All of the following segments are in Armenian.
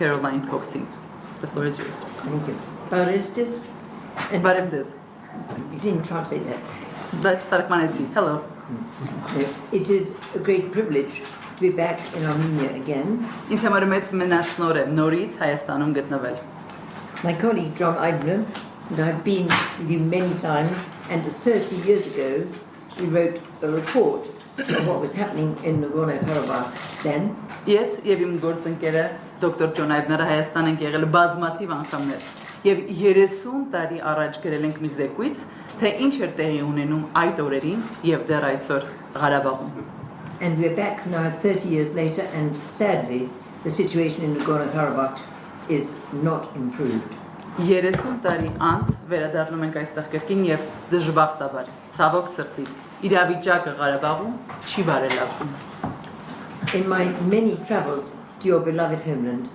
Caroline Coxing. The floor is yours. Thank you. Baristis? Բարևձեզ. You didn't translate that. Դաչ Տարկմանեցի. Hello. Yes. It is a great privilege to be back in Armenia again. Ինձ համար մեծ մենաշնորհ է նորից Հայաստանում գտնվել։ My colleague John Eibner and I have been with you many times, and 30 years ago we wrote a report of what was happening in Nagorno-Karabakh then. Ես եւ իմ գործընկերը դոկտոր Ջոն Այբները Հայաստան ենք եղել բազմաթիվ անգամներ եւ 30 տարի առաջ գրել ենք մի զեկույց, թե ինչ էր տեղի ունենում այդ օրերին եւ դեռ այսօր Ղարաբաղում։ And we're back now 30 years later, and sadly the situation in Nagorno-Karabakh is not improved. 30 տարի անց վերադառնում ենք այստեղ կրկին եւ դժբախտաբար ցավոք սրտի իրավիճակը Ղարաբաղում չի բարելավում։ In my many travels to your beloved homeland,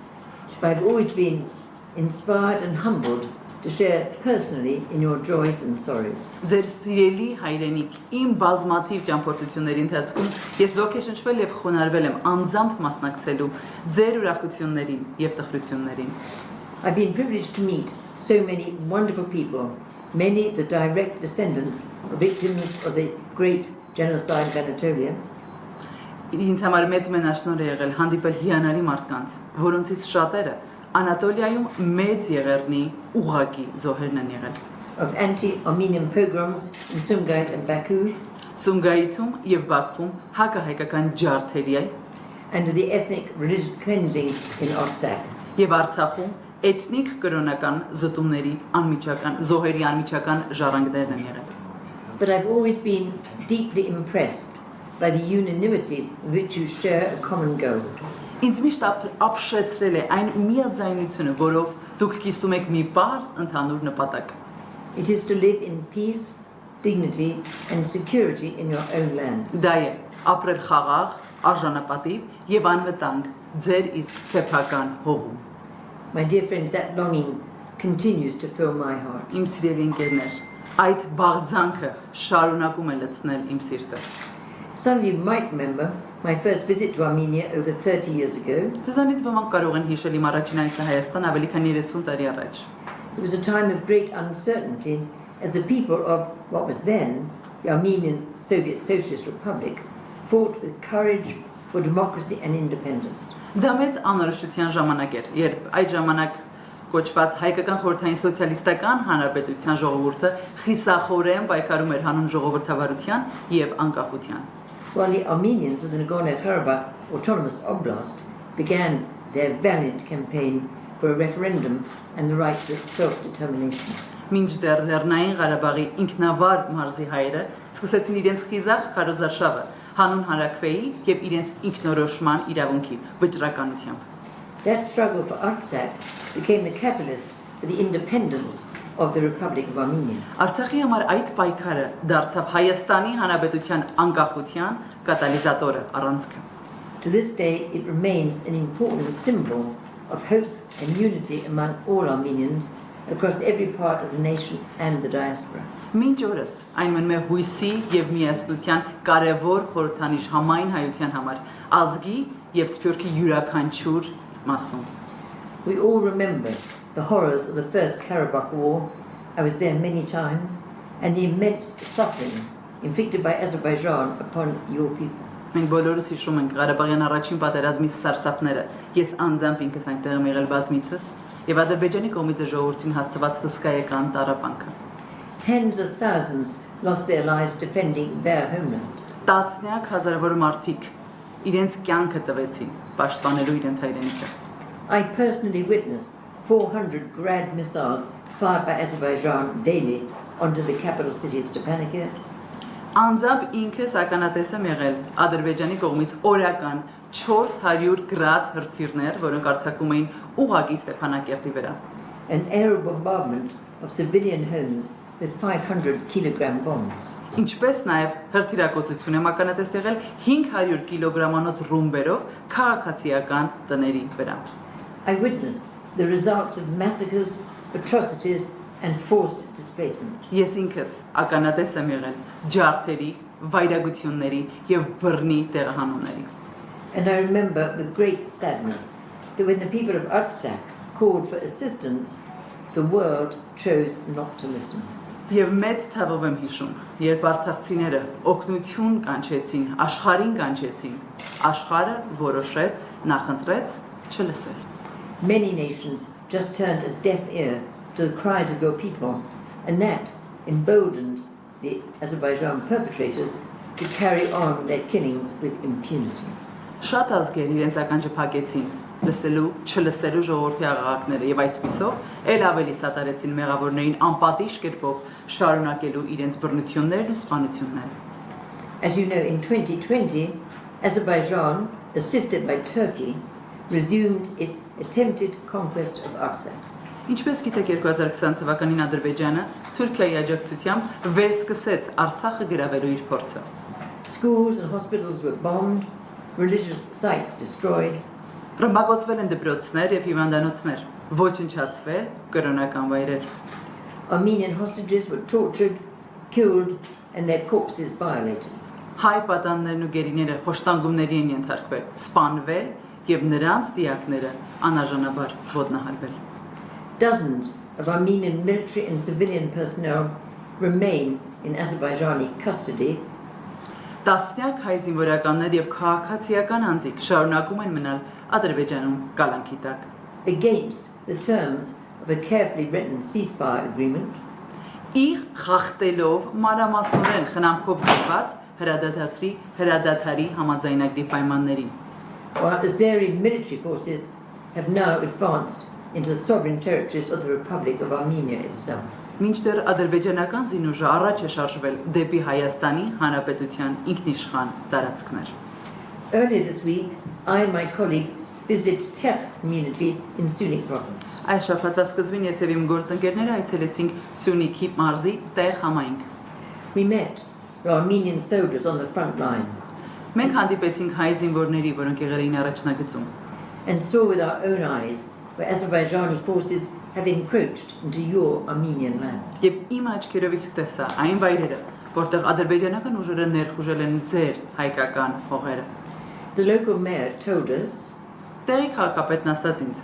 I've always been inspired and humbled to share personally in your joys and sorrows. Ձեր սիրելի հայրենիք, իմ բազմաթիվ ճամփորդությունների ընթացքում ես ոգեշնչվել եւ խոնարհվել եմ անձամբ մասնակցելու ձեր ուրախություններին եւ տխրություններին։ I've been privileged to meet so many wonderful people, many the direct descendants of victims of the great genocide of Anatolia. Ինձ համար մեծ մենաշնորհ է եղել հանդիպել հիանալի մարդկանց, որոնցից շատերը Անատոլիայում մեծ եղերնի ուղղակի զոհերն են եղել։ Of anti-Armenian pogroms in Sumgait and Baku, Սումգայիթում եւ Բաքվում հակահայկական ջարդերի and the ethnic religious cleansing in Artsakh. եւ Արցախում էթնիկ կրոնական զտումների անմիջական զոհերի անմիջական ժառանգներն են եղել։ But I've always been deeply impressed by the unanimity with which you share a common goal. Ինձ միշտ ապշեցրել է այն միաձայնությունը, որով դուք կիսում եք մի բարձ ընդհանուր նպատակ։ It is to live in peace, dignity and security in your own land. Դա է ապրել խաղաղ, արժանապատիվ եւ անվտանգ ձեր իսկ սեփական հողում։ My dear friends, that longing continues to fill my heart. Իմ սիրելի ընկերներ, այդ բաղձանքը շարունակում է լցնել իմ սիրտը։ Some of you might remember my first visit to Armenia over 30 years ago. Ձեզանից ոմանք կարող են հիշել իմ առաջին այցը Հայաստան ավելի քան 30 տարի առաջ։ It was a time of great uncertainty as the people of what was then the Armenian Soviet Socialist Republic fought with courage for democracy and independence. Դա մեծ անորոշության ժամանակ էր, երբ այդ ժամանակ կոչված հայկական խորհրդային սոցիալիստական հանրապետության ժողովուրդը խիսախորեն պայքարում էր հանուն ժողովրդավարության եւ անկախության։ While the Armenians of the Nagorno-Karabakh Autonomous Oblast began their valiant campaign for a referendum and the right to self-determination. Մինչդեռ Լեռնային Ղարաբաղի ինքնավար մարզի հայերը սկսեցին իրենց խիզախ քարոզարշավը հանուն հանրաքվեի եւ իրենց ինքնորոշման իրավունքի վճռականությամբ։ That struggle for Artsakh became the catalyst for the independence of the Republic of Armenia. Արցախի համար այդ պայքարը դարձավ Հայաստանի Հանրապետության անկախության կատալիզատորը, առանցքը։ To this day, it remains an important symbol of hope and unity among all Armenians across every part of the nation and the diaspora. Մինչ օրս այն մնում է հույսի եւ միասնության կարևոր խորհրդանիշ համայն հայության համար, ազգի եւ սփյուռքի յուրաքանչյուր մասում։ We all remember the horrors of the First Karabakh War. I was there many times, and the immense suffering inflicted by Azerbaijan upon your people. Մենք բոլորս հիշում ենք Ղարաբաղյան առաջին պատերազմի սարսափները։ Ես անձամբ ինքս այնտեղ եմ եղել բազմիցս եւ Ադրբեջանի կողմից ժողովրդին հաստատված հսկայական տառապանքը։ Tens of thousands lost their lives defending their homeland. Տասնյակ հազարավոր մարդիկ իրենց կյանքը տվեցին պաշտպանելու իրենց հայրենիքը։ I personally witnessed 400 Grad missiles fired by Azerbaijan daily onto the capital city of Stepanakert. Անձամբ ինքս ականատես եմ եղել Ադրբեջանի կողմից օրական 400 գրադ հրթիռներ, որոնք արձակվում էին ուղղակի Ստեփանակերտի վրա։ An aerial bombardment of civilian homes with 500 kilogram bombs. Ինչպես նաև հրթիռակոծություն եմ ականատես եղել 500 կիլոգրամանոց ռումբերով քաղաքացիական տների վրա։ I witnessed the results of massacres, atrocities and forced displacement. Ես ինքս ականատես եմ եղել ջարդերի, վայրագությունների եւ բռնի տեղահանումների։ And I remember with great sadness that when the people of Artsakh called for assistance, the world chose not to listen. Եվ մեծ ցավով եմ հիշում, երբ արցախցիները օգնություն կանչեցին, աշխարհին կանչեցին, աշխարհը որոշեց, նախընտրեց չլսել։ Many nations just turned a deaf ear to the cries of your people, and that emboldened the Azerbaijan perpetrators to carry on their killings with impunity. Շատ ազգեր իրենց ականջը փակեցին, լսելու, չլսելու ժողովրդի աղաղակները եւ այսպիսով ել ավելի սատարեցին մեղավորներին անպատիժ կերպով շարունակելու իրենց բռնություններն ու սպանությունները։ As you know, in 2020, Azerbaijan, assisted by Turkey, resumed its attempted conquest of Artsakh. Ինչպես գիտեք 2020 թվականին Ադրբեջանը Թուրքիայի աջակցությամբ վերսկսեց Արցախը գրավելու իր փորձը։ Schools and hospitals were bombed, religious sites destroyed, Ռմբակոծվել են դպրոցներ եւ հիվանդանոցներ, ոչնչացվել կրոնական վայրեր։ Armenian hostages were tortured, killed, and their corpses violated. Հայ պատաններն ու գերիները խոշտանգումների են ենթարկվել, սպանվել եւ նրանց դիակները անաժանաբար ոտնահարվել։ Dozens of Armenian military and civilian personnel remain in Azerbaijani custody, Տասնյակ հայ զինվորականներ եւ քաղաքացիական անձիկ շարունակում են մնալ Ադրբեջանում կալանքի տակ։ against the terms of a carefully written ceasefire agreement, Իր խախտելով մանրամասնորեն խնամքով գրված հրադադարի համաձայնագրի պայմաններին։ while Azeri military forces have now advanced into the sovereign territories of the Republic of Armenia itself. Մինչդեռ ադրբեջանական զինուժը առաջ է շարժվել դեպի Հայաստանի Հանրապետության ինքնիշխան տարածքներ։ Earlier this week, I and my colleagues visited Tech community in Sunik province. Այս շաբաթվա սկզբին ես եւ իմ գործընկերները այցելեցինք Սյունիքի մարզի Տեղ համայնք։ We met the Armenian soldiers on the front line Մենք հանդիպեցինք հայ զինվորների, որոնք եղել էին առաջնագծում, and saw with our own eyes where Azerbaijani forces have encroached into your Armenian land. եւ իմ աչքերով իսկ տեսա այն վայրերը, որտեղ ադրբեջանական ուժերը ներխուժել են ձեր հայկական հողերը։ The local mayor told us, Տեղի քաղաքապետն ասաց ինձ,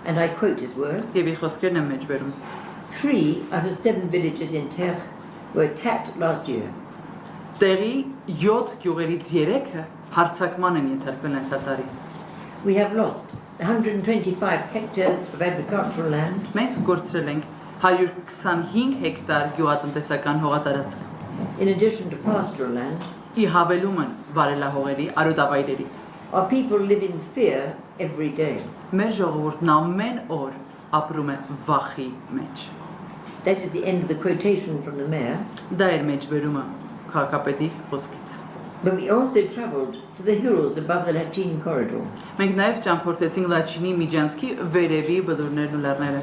and I quote his words, եւ իր խոսքերն եմ մեջբերում. 3 out of 7 villages in Tech were attacked last year. Տեղի 7 գյուղերից 3-ը հարձակման են ենթարկվել անցատարի։ We have lost 125 hectares of agricultural land, Մենք կորցրել ենք 125 հեկտար գյուղատնտեսական հողատարածք։ in addition to pastoral land. Ի հավելում են վարելահողերի, արոտավայրերի։ Our people live in fear every day. Մեր ժողովուրդն ամեն օր ապրում է վախի մեջ։ That is the end of the quotation from the mayor. Դա էր մեջբերումը քաղաքապետի խոսքից։ But we also travelled to the hills above the Lachin corridor. Մենք նաև ճամփորդեցինք Լաչինի միջանցքի վերևի բլուրներն ու լեռները։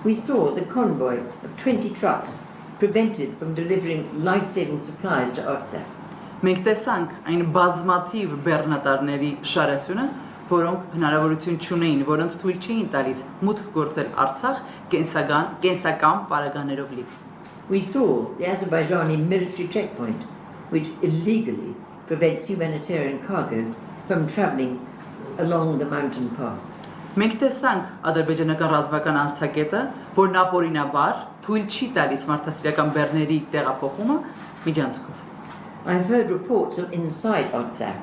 We saw the convoy of 20 trucks prevented from delivering life-saving supplies to Artsakh. Մենք տեսանք այն բազմաթիվ բեռնատարների շարասյունը, որոնք հնարավորություն չունեին, որոնց թույլ չէին տալիս մուտք գործել Արցախ կենսական պարագաներով լի։ We saw the Azerbaijani military checkpoint, which illegally prevents humanitarian cargo from travelling along the mountain pass. Մենք տեսանք ադրբեջանական ռազմական անցակետը, որն ապօրինաբար թույլ չի տալիս մարդասիրական բեռների տեղափոխումը միջանցքով։ I've heard reports of inside Artsakh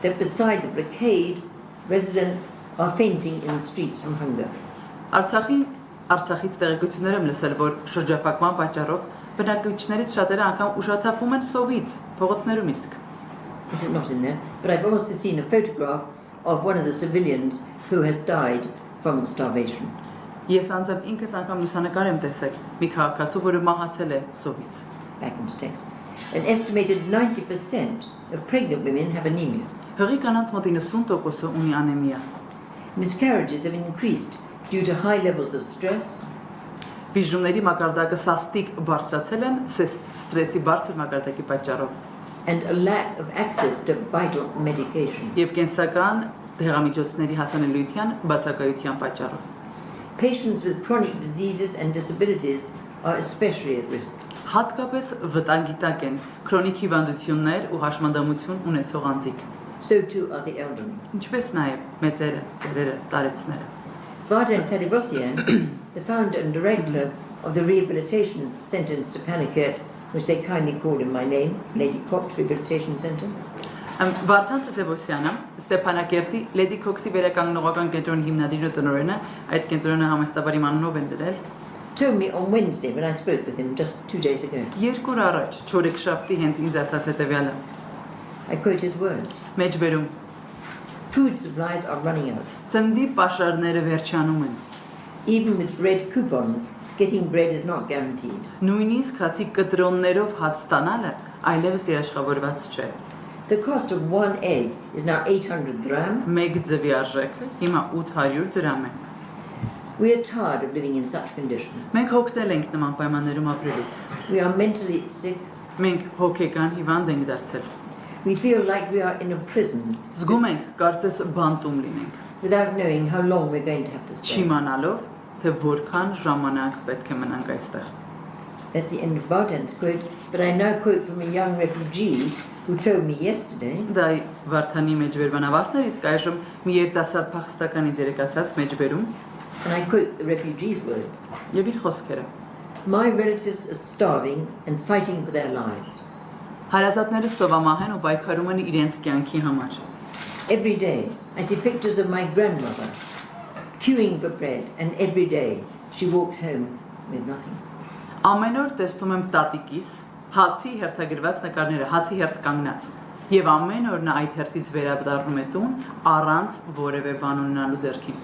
that beside the blockade, residents are fainting in the streets from hunger. Արցախից տեղեկություններ եմ լսել, որ շրջափակման պատճառով բնակիչներից շատերը անգամ ուշաթափվում են սովից, փողոցներում իսկ։ This is not in there, but I've also seen a photograph of one of the civilians who has died from starvation. Ես անձամբ ինքս անգամ լուսանկար եմ տեսել մի քաղաքացու, որը մահացել է սովից։ Back into text. An estimated 90% of pregnant women have anemia. Հղի կանանց մոտ 90%-ը ունի անեմիա։ Miscarriages have increased due to high levels of stress, Վիժդումների մակարդակը սաստիկ բարձրացել են ստրեսի բարձր մակարդակի պատճառով and a lack of access to vital medication. եւ կենսական դեղամիջոցների հասանելիության բացակայության պատճառով։ Patients with chronic diseases and disabilities are especially at risk. Հատկապես վտանգի տակ են քրոնիկ հիվանդություններ ու հաշմանդամություն ունեցող անձիկ։ so too are the elderly. Ինչպես նաև մեծերը, ծերերը, տարեցները։ Vardan Tadevosyan, the founder and director of the rehabilitation centre in Stepanakert, which they kindly called in my name, Lady Cox Rehabilitation Centre, Վարդան Տետևոսյանը Ստեփանակերտի Լեդի Քոքսի վերականգնողական կենտրոնի հիմնադիրն ու տնօրենը, այդ կենտրոնը համեստաբար իմ անունով են դրել, told me on Wednesday when I spoke with him just 2 days ago. երկու օր առաջ չորեքշաբթի հենց ինձ ասաց հետևյալը. I quote his words. Մեջբերում Food supplies are running out. Սնդի պաշարները վերջանում են։ Even with bread coupons, getting bread is not guaranteed. Նույնիսկ հացի կտրոններով հաց ստանալը այլևս երաշխավորված չէ։ The cost of one egg is now 800 dirham. Մեկ ձվի արժեքը հիմա 800 դրամ է։ We are tired of living in such conditions. Մենք հոգնել ենք նման պայմաններում ապրելուց։ We are mentally sick. Մենք հոգեկան հիվանդ ենք դարձել։ We feel like we are in a prison Զգում ենք, կարծես բանտում լինենք, without knowing how long we're going to have to stay. չիմանալով, թե որքան ժամանակ պետք է մնանք այստեղ։ That's the end of Vardan's quote, but I now quote from a young refugee who told me yesterday Դա Վարդանի մեջբերման ավարտն էր, իսկ այժմ մի երիտասարդ փախստականից երեք ասաց մեջբերում and I quote the refugee's words. եւ իր խոսքերը։ My relatives are starving and fighting for their lives. Հարազատները սովամահ են ու պայքարում են իրենց կյանքի համար։ Every day I see pictures of my grandmother queuing for bread, and every day she walks home with nothing. Ամեն օր տեսնում եմ տատիկիս հացի հերթագրված նկարները, հացի հերթ կանգնած, եւ ամեն օր նա այդ հերթից վերադառնում է տուն առանց որևէ բան ունենալու ձեռքին։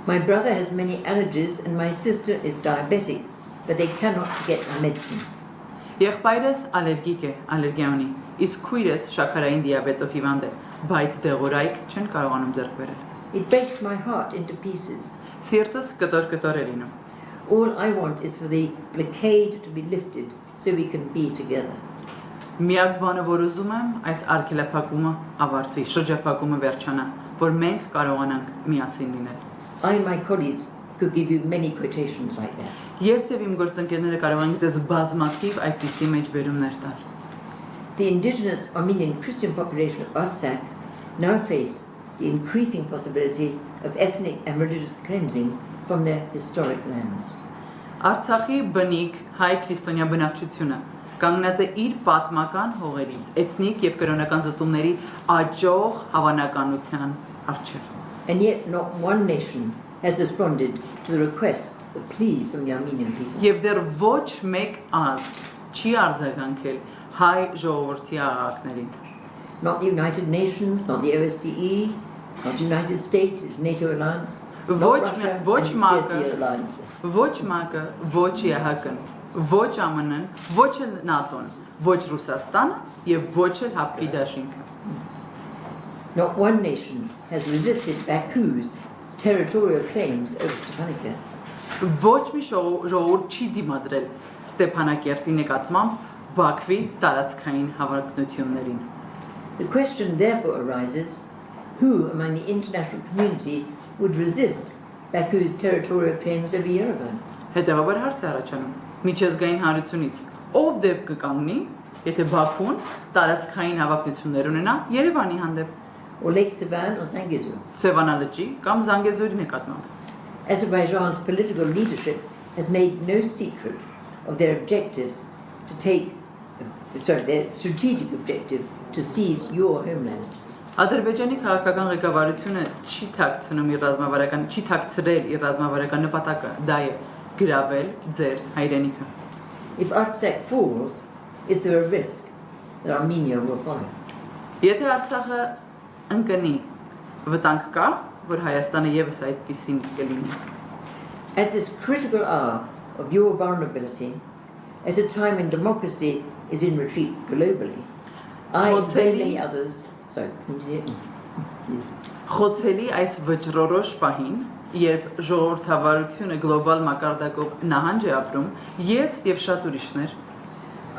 My brother has many allergies and my sister is diabetic, but they cannot get medicine. Եղբայրս ալերգիկ է, ալերգիա ունի, իսկ քույրս շաքարային դիաբետով հիվանդ է, բայց դեղորայք չեն կարողանում ձեռք բերել։ It breaks my heart into pieces. Սիրտս կտոր է լինում։ All I want is for the blockade to be lifted so we can be together. Միակ բանը, որ ուզում եմ, այս արգելափակումը ավարտվի, շրջափակումը վերջանա, որ մենք կարողանանք միասին լինել։ I and my colleagues could give you many quotations like that. Ես եւ իմ գործընկերները կարող ենք ձեզ բազմաթիվ այդպիսի մեջբերումներ տալ։ The indigenous Armenian Christian population of Artsakh now face the increasing possibility of ethnic and religious cleansing from their historic lands. Արցախի բնիկ հայ քրիստոնյա բնակչությունը կանգնած է իր պատմական հողերից, էթնիկ եւ կրոնական զտումների աճող հավանականության առջև։ And yet not one nation has responded to the requests, the pleas from the Armenian people. Եվ դեռ ոչ մեկ ազգ չի արձագանքել հայ ժողովրդի աղաղակներին։ Not the United Nations, not the OSCE, not the United States, its NATO alliance, not Ոչ Russia, ոչ and the մակը, CSD alliance. ոչ մակը, ոչ ԵՀԿ-ն, ոչ ԱՄՆ-ն, ոչ էլ ՆԱՏՕ-ն, ոչ Ռուսաստանը եւ ոչ էլ Հապկի դաշինքը։ Not one nation has resisted Baku's territorial claims over Stepanakert. Ոչ մի ժողովուրդ չի դիմադրել Ստեփանակերտի նկատմամբ Բաքվի տարածքային հավակնություններին։ The question therefore arises, who among the international community would resist Baku's territorial claims over Yerevan? Հետևաբար հարց է առաջանում միջազգային հանրությունից ով դեպք կկանգնի, եթե Բաքուն տարածքային հավակնություններ ունենա Երևանի հանդեպ, Or Lake Sevan or Zangezur? Սևանա լճի կամ Զանգեզուրի նկատմամբ։ Azerbaijan's political leadership has made no secret of their objectives to take, their strategic objective to seize your homeland. Ադրբեջանի քաղաքական ղեկավարությունը չի թաքցնում իր ռազմավարական, չի թաքցրել իր ռազմավարական նպատակը, դա է գրավել ձեր հայրենիքը։ If Artsakh falls, is there a risk that Armenia will follow? Եթե Արցախը ընկնի, վտանգ կա, որ Հայաստանը եւս այդպիսին կլինի։ At this critical hour of your vulnerability, at a time when democracy is in retreat globally, I and very many others, continue. Yes. Խոցելի այս վճռորոշ պահին, երբ ժողովրդավարությունը գլոբալ մակարդակով նահանջ է ապրում, ես եւ շատ ուրիշներ,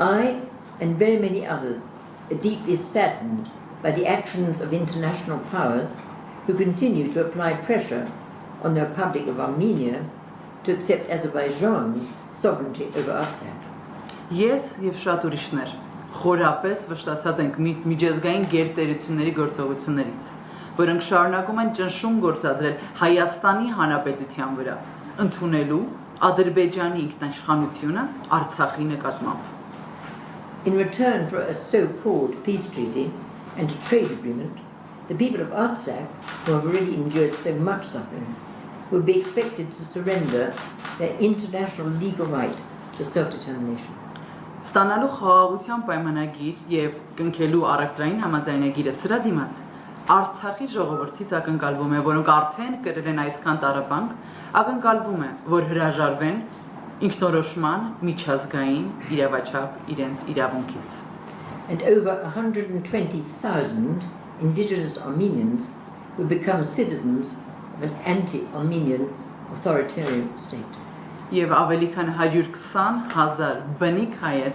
I and very many others are deeply saddened by the actions of international powers who continue to apply pressure on the Republic of Armenia to accept Azerbaijan's sovereignty over Artsakh. ես եւ շատ ուրիշներ խորապես վշտացած ենք միջազգային գերտերությունների գործողություններից, որոնք շարունակում են ճնշում գործադրել Հայաստանի Հանրապետության վրա, ընդունելու Ադրբեջանի ինքնաշխանությունը Արցախի նկատմամբ։ In return for a so-called peace treaty and a trade agreement, the people of Artsakh, who have already endured so much suffering, would be expected to surrender their international legal right to self-determination. Ստանալու խաղաղության պայմանագիր եւ կնքելու առևտրային համաձայնագիրը սրա դիմաց Արցախի ժողովրդից ակնկալվում է, որոնք արդեն կրել են այսքան տառապանք, ակնկալվում է, որ հրաժարվեն ինքնորոշման միջազգային իրավաչափ իրենց իրավունքից։ And over 120,000 indigenous Armenians will become citizens of an anti-Armenian authoritarian state. Եվ ավելի քան 120,000 բնիկ հայեր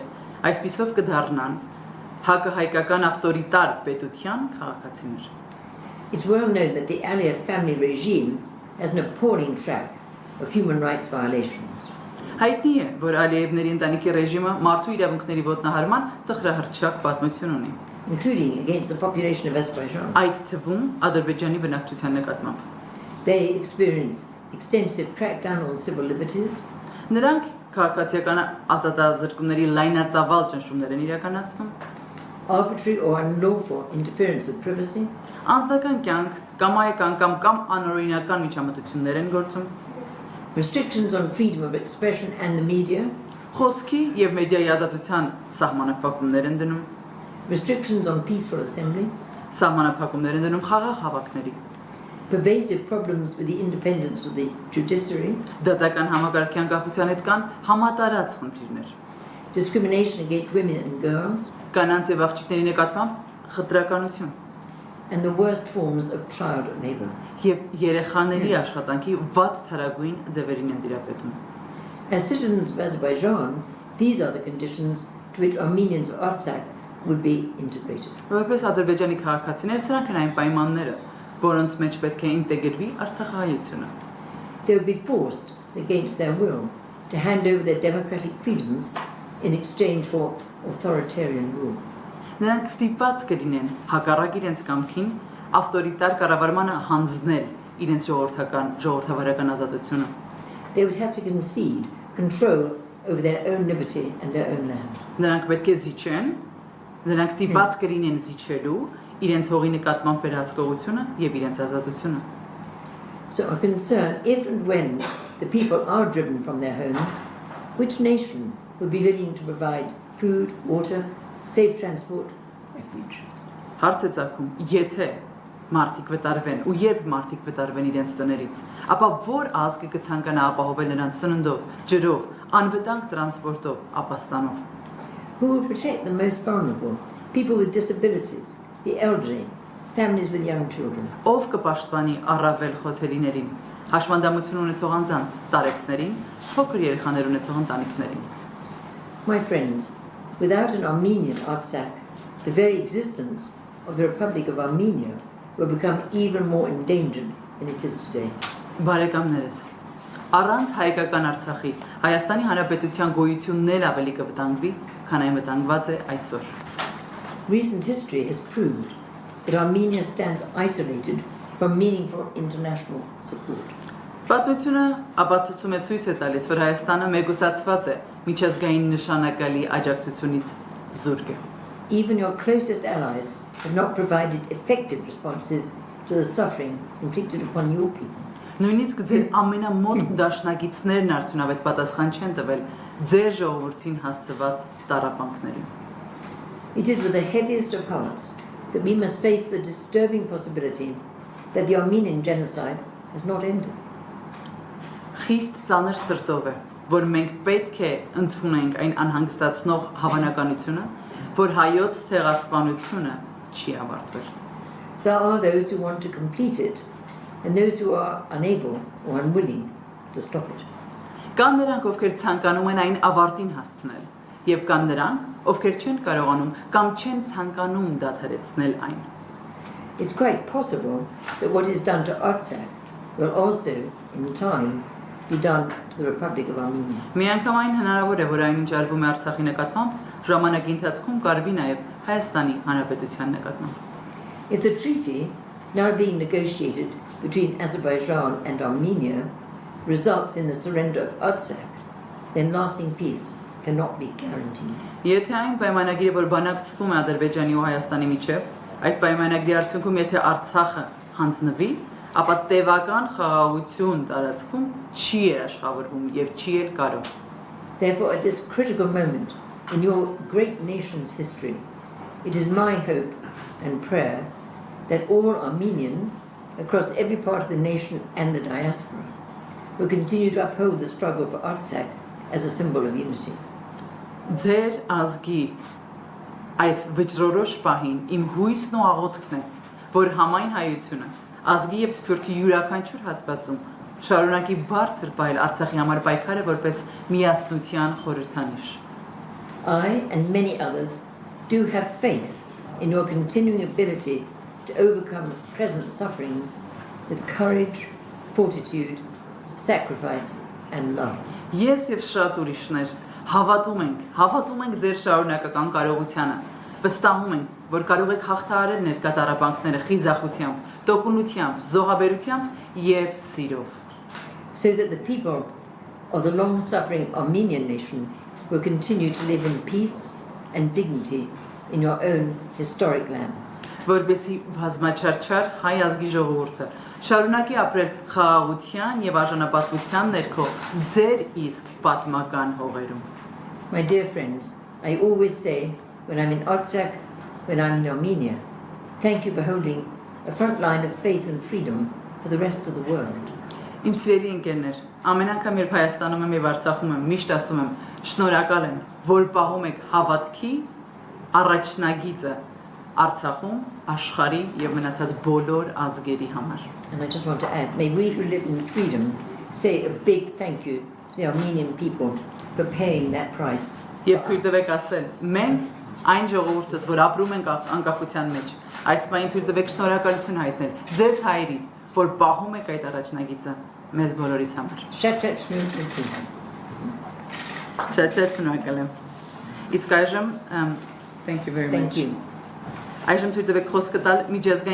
այսպիսով կդառնան հակահայկական ավտորիտար պետության քաղաքացիներ։ It's well known that the Aliyev family regime has an appalling track of human rights violations. Հայտնի է, որ Ալիևների ընտանիքի ռեժիմը մարդու իրավունքների ոտնահարման տխրահրճակ պատմություն ունի, including against the population of Azerbaijan. այդ թվում Ադրբեջանի բնակչության նկատմամբ։ They experience extensive crackdown on civil liberties. Նրանք քաղաքացիական ազատազրկումների լայնածավալ ճնշումներ են իրականացնում, arbitrary or unlawful interference with privacy, անձնական կյանք կամ անօրինական միջամտություններ են գործում, restrictions on freedom of expression and the media, խոսքի եւ մեդիայի ազատության սահմանափակումներ են դնում, restrictions on peaceful assembly, սահմանափակումներ են դնում խաղաղ հավաքների, pervasive problems with the independence of the judiciary, դատական համակարգի անկախության հետ կան համատարած խնդիրներ, discrimination against women and girls, կանանց եւ աղջիկների նկատմամբ խտրականություն and the worst forms of child labor. եւ երեխաների աշխատանքի վատ թարագույն ձևերին են դիրապետում։ As citizens of Azerbaijan, these are the conditions to which Armenians of Artsakh would be integrated. Որպես Ադրբեջանի քաղաքացիներ սրանք են այն պայմանները, որոնց մեջ պետք է ինտեգրվի Արցախահայությունը։ They would be forced against their will to hand over their democratic freedoms in exchange for authoritarian rule. Նրանք ստիպված կլինեն հակառակ իրենց կամքին ավտորիտար կառավարմանը հանձնել իրենց ժողովրդավարական ազատությունը։ They would have to concede control over their own liberty and their own land. Նրանք պետք է զիջեն, նրանք ստիպված կլինեն զիջելու իրենց հողի նկատմամբ վերահսկողությունը եւ իրենց ազատությունը։ So our concern, if and when the people are driven from their homes, which nation will be willing to provide food, water, safe transport, refuge? Հարց է ծագում, եթե մարդիկ վտարվեն ու երբ մարդիկ վտարվեն իրենց տներից, ապա որ ազգը կցանկանա ապահովել նրանց սննդով, ջրով, անվտանգ տրանսպորտով, ապաստանով։ Who will protect the most vulnerable? People with disabilities, the elderly, families with young children. Ով կպաշտպանի առավել խոցելիներին, հաշմանդամություն ունեցող անձանց, տարեցներին, փոքր երեխաներ ունեցող ընտանիքներին։ My friends, without an Armenian Artsakh, the very existence of the Republic of Armenia will become even more endangered than it is today. Բարեկամներս, առանց հայկական Արցախի, Հայաստանի Հանրապետության գոյությունն էլ ավելի կվտանգվի, քան այն վտանգված է այսօր։ Recent history has proved that Armenia stands isolated from meaningful international support. Պատմությունը ապացուցում է ցույց է տալիս, որ Հայաստանը մեկուսացված է միջազգային նշանակալի աջակցությունից զուրկ է։ Even your closest allies have not provided effective responses to the suffering inflicted upon your people. Նույնիսկ ձեր ամենամոտ դաշնակիցներն արդյունավետ պատասխան չեն տվել ձեր ժողովրդին հասցված տառապանքներին։ It is with the heaviest of hearts that we must face the disturbing possibility that the Armenian genocide has not ended. Խիստ ծանր սրտով է, որ մենք պետք է ընդունենք այն անհանգստացնող հավանականությունը, որ հայոց ցեղասպանությունը չի ավարտվել։ There are those who want to complete it and those who are unable or unwilling to stop it. Կան նրանք, ովքեր ցանկանում են այն ավարտին հասցնել, եւ կան նրանք, ովքեր չեն կարողանում կամ չեն ցանկանում դադարեցնել այն։ It's quite possible that what is done to Artsakh will also, in time, be done to the Republic of Armenia. Միանգամայն հնարավոր է, որ այն ինչ արվում է Արցախի նկատմամբ, ժամանակի ընթացքում կարվի նաև Հայաստանի Հանրապետության նկատմամբ։ If the treaty, now being negotiated between Azerbaijan and Armenia, results in the surrender of Artsakh, then lasting peace cannot be guaranteed. Եթե այն պայմանագիրը, որ բանակցվում է Ադրբեջանի ու Հայաստանի միջև, այդ պայմանագրի արդյունքում եթե Արցախը հանձնվի, ապա տևական խաղաղություն տարածքում չի երաշխավորվում եւ չի էլ կարող։ Therefore, at this critical moment in your great nation's history, it is my hope and prayer that all Armenians across every part of the nation and the diaspora will continue to uphold the struggle for Artsakh as a symbol of unity. Ձեր ազգի այս վճռորոշ պահին իմ հույսն ու աղոթքն է, որ համայն հայությունը ազգի եւ սփյուռքի յուրաքանչյուր հատվածում շարունակի բարձր պահել Արցախի համար պայքարը որպես միասնության խորհրդանիշ։ I and many others do have faith in your continuing ability to overcome present sufferings with courage, fortitude, sacrifice and love. Ես եւ շատ ուրիշներ հավատում ենք ձեր շարունակական կարողությանը, վստահում ենք, որ կարող եք հաղթահարել ներկա տառապանքները խիզախությամբ, տոկունությամբ, զոհաբերությամբ եւ սիրով։ So that the people of the long-suffering Armenian nation will continue to live in peace and dignity in your own historic lands. Որպեսզի բազմաչարչար հայ ազգի ժողովուրդը շարունակի ապրել խաղաղության եւ արժանապատվության ներքո ձեր իսկ պատմական հողերում։ My dear friends, I always say when I'm in Artsakh, when I'm in Armenia, thank you for holding a front line of faith and freedom for the rest of the world. Իմ սիրելի ընկերներ, ամեն անգամ երբ Հայաստանում եմ եւ Արցախում եմ, միշտ ասում եմ, շնորհակալ եմ, որ պահում եք հավատքի առաջնագիծը Արցախում, աշխարհի եւ մնացած բոլոր ազգերի համար։ And I just want to add, may we who live in freedom say a big thank you to the Armenian people for paying that price. Եվ թույլ տվեք ասել, մենք այն ժողովուրդս, որ ապրում ենք անկախության մեջ, այս պահին թույլ տվեք շնորհակալություն հայտնել ձեզ հայրին, որ պահում եք այդ առաջնագիծը մեզ բոլորիս համար։ Շատ շնորհակալ եմ։ Շատ շնորհակալ եմ։ Իսկ այժմ, thank you very much. Thank you. Այժմ թույլ տվեք խոսքը տալ միջազգային